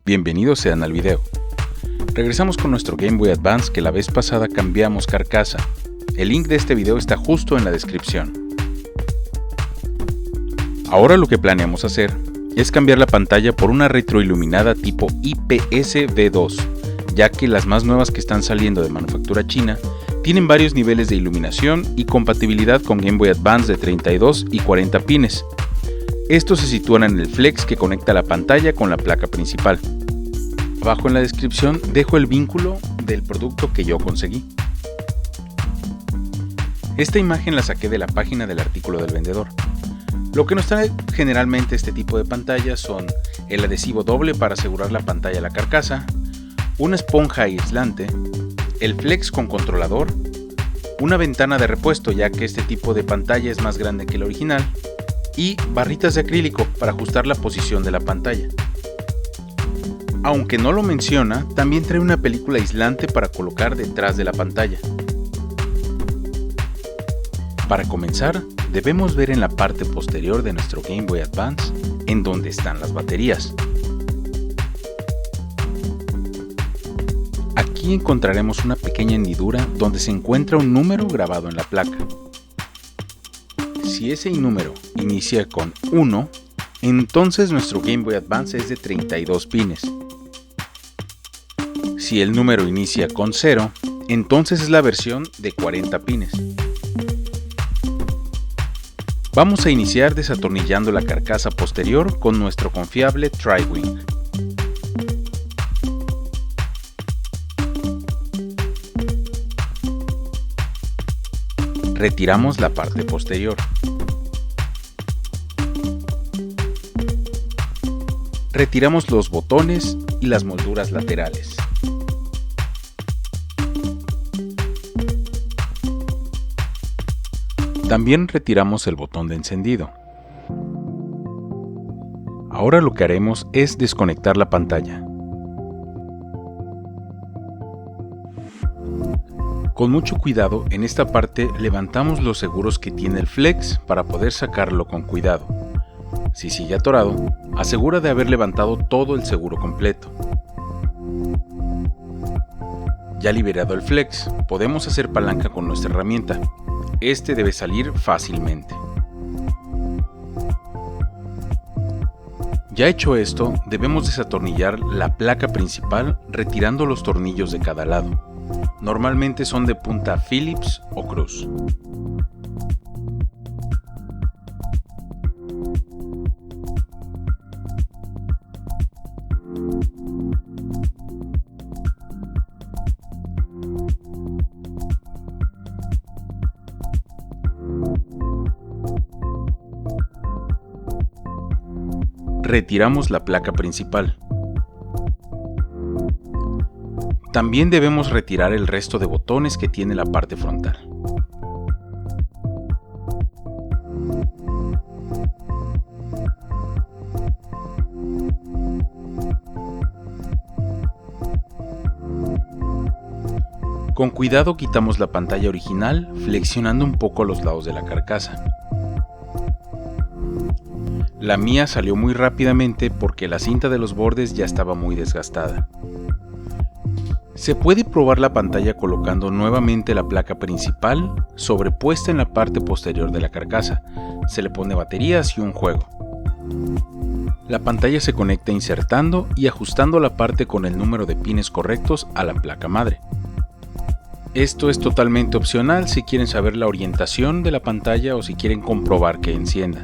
Bienvenidos sean al video. Regresamos con nuestro Game Boy Advance que la vez pasada cambiamos carcasa. El link de este video está justo en la descripción. Ahora lo que planeamos hacer es cambiar la pantalla por una retroiluminada tipo IPS V2, ya que las más nuevas que están saliendo de manufactura china tienen varios niveles de iluminación y compatibilidad con Game Boy Advance de 32 y 40 pines. Estos se sitúan en el flex que conecta la pantalla con la placa principal. Abajo en la descripción dejo el vínculo del producto que yo conseguí. Esta imagen la saqué de la página del artículo del vendedor. Lo que nos trae generalmente este tipo de pantallas son el adhesivo doble para asegurar la pantalla a la carcasa, una esponja aislante, el flex con controlador, una ventana de repuesto ya que este tipo de pantalla es más grande que el original, y barritas de acrílico para ajustar la posición de la pantalla. Aunque no lo menciona, también trae una película aislante para colocar detrás de la pantalla. Para comenzar, debemos ver en la parte posterior de nuestro Game Boy Advance en donde están las baterías. Aquí encontraremos una pequeña hendidura donde se encuentra un número grabado en la placa. Si ese número inicia con 1, entonces nuestro Game Boy Advance es de 32 pines. Si el número inicia con 0, entonces es la versión de 40 pines. Vamos a iniciar desatornillando la carcasa posterior con nuestro confiable Tri-Wing. Retiramos la parte posterior. Retiramos los botones y las molduras laterales. También retiramos el botón de encendido. Ahora lo que haremos es desconectar la pantalla. Con mucho cuidado, en esta parte levantamos los seguros que tiene el flex para poder sacarlo con cuidado. Si sigue atorado, asegura de haber levantado todo el seguro completo. Ya liberado el flex, podemos hacer palanca con nuestra herramienta. Este debe salir fácilmente. Ya hecho esto, debemos desatornillar la placa principal retirando los tornillos de cada lado. Normalmente son de punta Phillips o cruz. Retiramos la placa principal. También debemos retirar el resto de botones que tiene la parte frontal. Con cuidado quitamos la pantalla original, flexionando un poco los lados de la carcasa. La mía salió muy rápidamente porque la cinta de los bordes ya estaba muy desgastada. Se puede probar la pantalla colocando nuevamente la placa principal sobrepuesta en la parte posterior de la carcasa. Se le pone baterías y un juego. La pantalla se conecta insertando y ajustando la parte con el número de pines correctos a la placa madre. Esto es totalmente opcional si quieren saber la orientación de la pantalla o si quieren comprobar que encienda.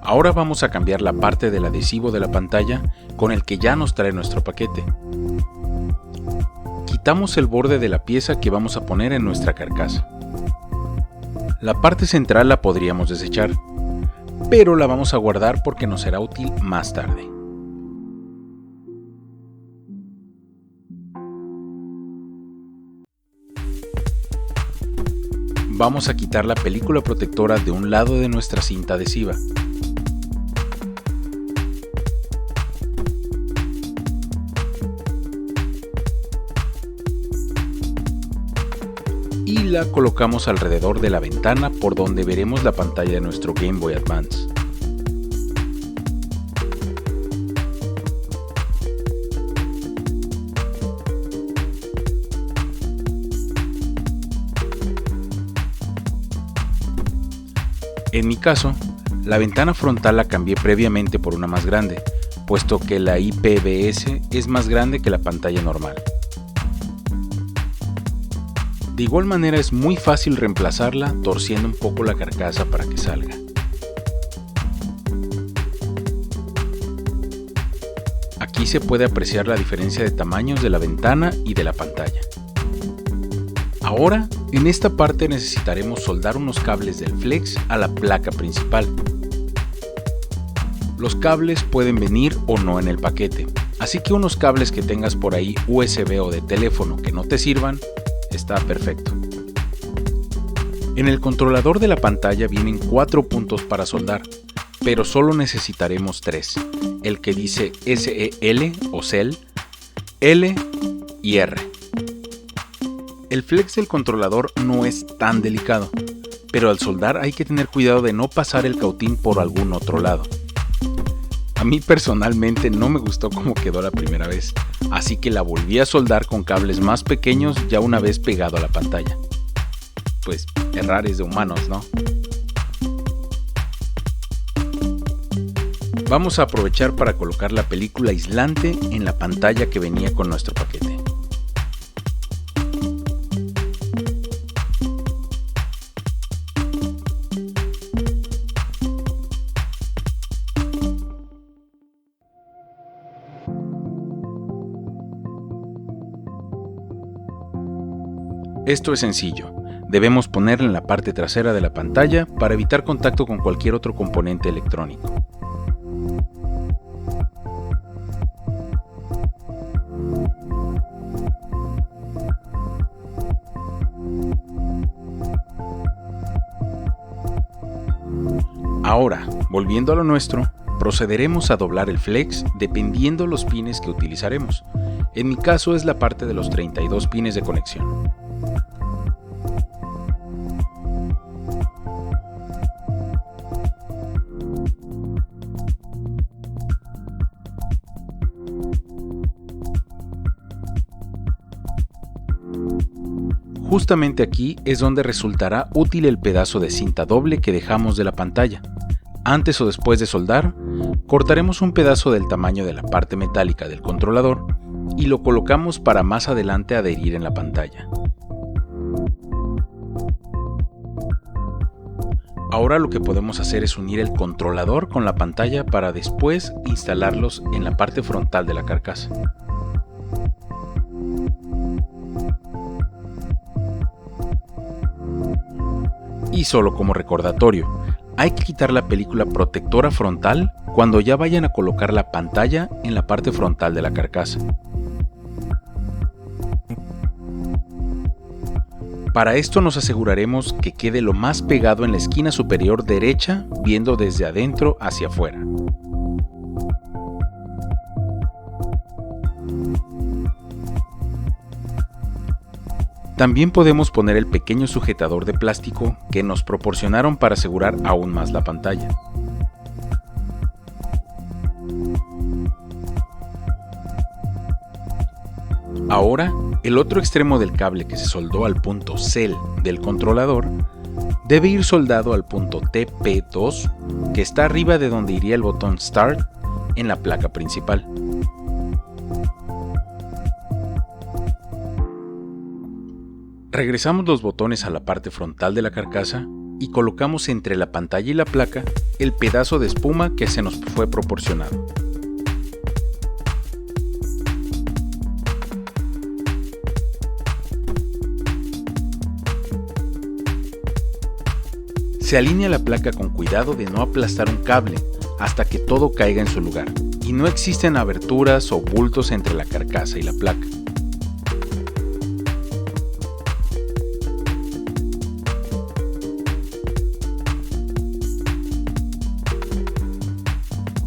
Ahora vamos a cambiar la parte del adhesivo de la pantalla con el que ya nos trae nuestro paquete. Quitamos el borde de la pieza que vamos a poner en nuestra carcasa. La parte central la podríamos desechar, pero la vamos a guardar porque nos será útil más tarde. Vamos a quitar la película protectora de un lado de nuestra cinta adhesiva. la colocamos alrededor de la ventana por donde veremos la pantalla de nuestro Game Boy Advance. En mi caso, la ventana frontal la cambié previamente por una más grande, puesto que la IPVS es más grande que la pantalla normal. De igual manera es muy fácil reemplazarla torciendo un poco la carcasa para que salga. Aquí se puede apreciar la diferencia de tamaños de la ventana y de la pantalla. Ahora, en esta parte necesitaremos soldar unos cables del flex a la placa principal. Los cables pueden venir o no en el paquete, así que unos cables que tengas por ahí USB o de teléfono que no te sirvan, está perfecto. En el controlador de la pantalla vienen 4 puntos para soldar, pero solo necesitaremos 3, el que dice SEL o CEL, L y R. El flex del controlador no es tan delicado, pero al soldar hay que tener cuidado de no pasar el cautín por algún otro lado. A mí personalmente no me gustó cómo quedó la primera vez, así que la volví a soldar con cables más pequeños ya una vez pegado a la pantalla. Pues errar es de humanos, ¿no? Vamos a aprovechar para colocar la película aislante en la pantalla que venía con nuestro paquete. Esto es sencillo, debemos ponerla en la parte trasera de la pantalla para evitar contacto con cualquier otro componente electrónico. Ahora, volviendo a lo nuestro, procederemos a doblar el flex dependiendo los pines que utilizaremos. En mi caso es la parte de los 32 pines de conexión. Justamente aquí es donde resultará útil el pedazo de cinta doble que dejamos de la pantalla. Antes o después de soldar, cortaremos un pedazo del tamaño de la parte metálica del controlador y lo colocamos para más adelante adherir en la pantalla. Ahora lo que podemos hacer es unir el controlador con la pantalla para después instalarlos en la parte frontal de la carcasa. Y solo como recordatorio, hay que quitar la película protectora frontal cuando ya vayan a colocar la pantalla en la parte frontal de la carcasa. Para esto nos aseguraremos que quede lo más pegado en la esquina superior derecha, viendo desde adentro hacia afuera. También podemos poner el pequeño sujetador de plástico que nos proporcionaron para asegurar aún más la pantalla. Ahora, el otro extremo del cable que se soldó al punto CEL del controlador debe ir soldado al punto TP2 que está arriba de donde iría el botón Start en la placa principal. Regresamos los botones a la parte frontal de la carcasa y colocamos entre la pantalla y la placa el pedazo de espuma que se nos fue proporcionado. Se alinea la placa con cuidado de no aplastar un cable hasta que todo caiga en su lugar y no existen aberturas o bultos entre la carcasa y la placa.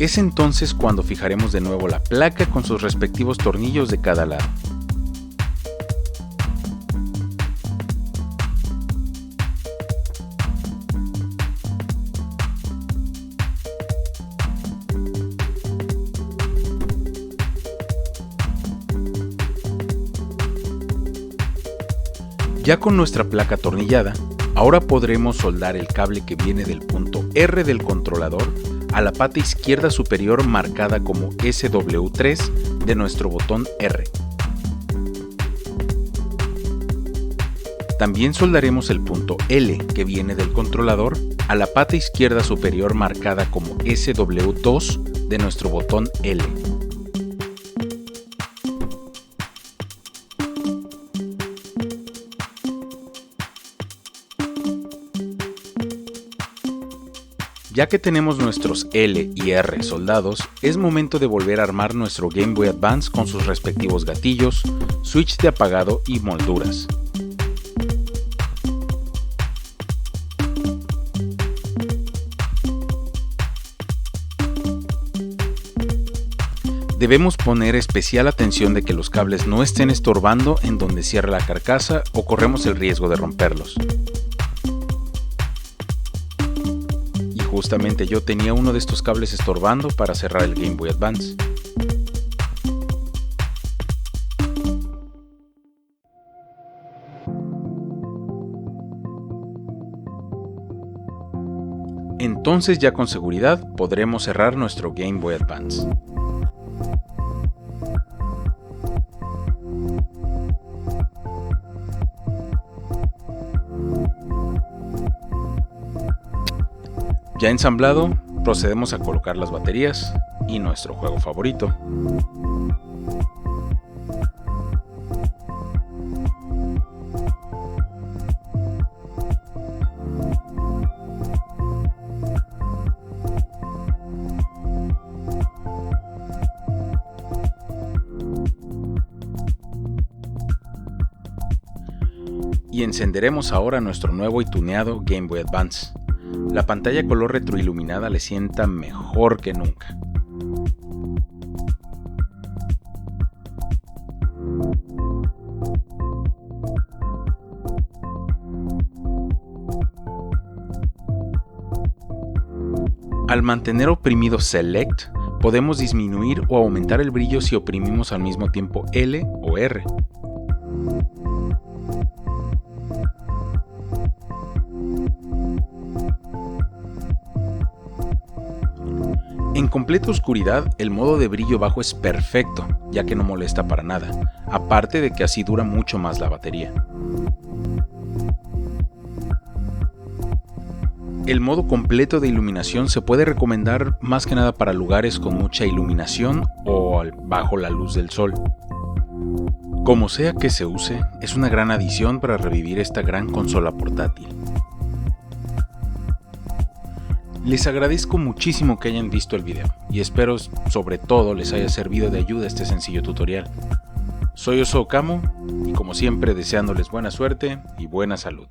Es entonces cuando fijaremos de nuevo la placa con sus respectivos tornillos de cada lado. Ya con nuestra placa atornillada, ahora podremos soldar el cable que viene del punto R del controlador a la pata izquierda superior marcada como SW3 de nuestro botón R. También soldaremos el punto L que viene del controlador a la pata izquierda superior marcada como SW2 de nuestro botón L. Ya que tenemos nuestros L y R soldados, es momento de volver a armar nuestro Game Boy Advance con sus respectivos gatillos, switch de apagado y molduras. Debemos poner especial atención de que los cables no estén estorbando en donde cierra la carcasa o corremos el riesgo de romperlos. Justamente yo tenía uno de estos cables estorbando para cerrar el Game Boy Advance. Entonces ya con seguridad podremos cerrar nuestro Game Boy Advance. Ya ensamblado, procedemos a colocar las baterías y nuestro juego favorito. Y encenderemos ahora nuestro nuevo y tuneado Game Boy Advance. La pantalla color retroiluminada le sienta mejor que nunca. Al mantener oprimido Select, podemos disminuir o aumentar el brillo si oprimimos al mismo tiempo L o R. En completa oscuridad, el modo de brillo bajo es perfecto, ya que no molesta para nada, aparte de que así dura mucho más la batería. El modo completo de iluminación se puede recomendar más que nada para lugares con mucha iluminación o bajo la luz del sol. Como sea que se use, es una gran adición para revivir esta gran consola portátil. Les agradezco muchísimo que hayan visto el video y espero sobre todo les haya servido de ayuda este sencillo tutorial. Soy Oso Okamo y como siempre deseándoles buena suerte y buena salud.